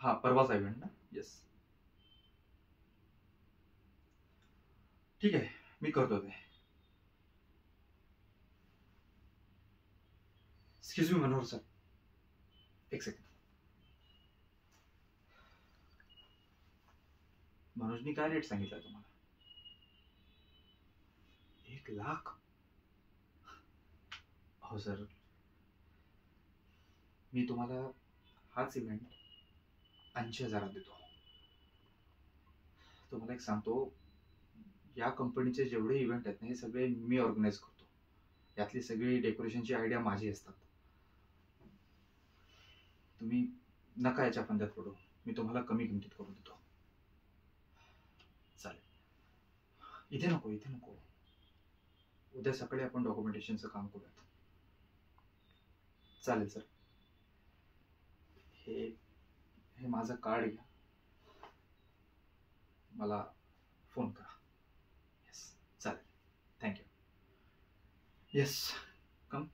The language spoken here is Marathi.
हां, परवाचा इव्हेंट ना? येस. ठीक आहे, मी करतो ते. एक्सक्यूज मी मनोहर सर, एक सेकंड. मनोजनी काय रेट सांगितला तुम्हाला? 1,00,000? हो सर, मी तुम्हाला हाच इव्हेंट 80,000 देतो. तुम्हाला एक सांगतो, या कंपनीचे जेवढे इव्हेंट आहेत ना, हे सगळे मी ऑर्गनाईज करतो. यातली सगळी डेकोरेशनची आयडिया माझी असतात. तुम्ही नका याच्या फंद्यात पडू. मी तुम्हाला कमी किमतीत करून देतो. चालेल. इथे नको, इथे नको. उद्या सकाळी आपण डॉक्युमेंटेशनचं काम करूयात. चालेल सर. हे हे माझं कार्ड घ्या. मला फोन करा. येस, चालेल. थँक्यू. येस, कम.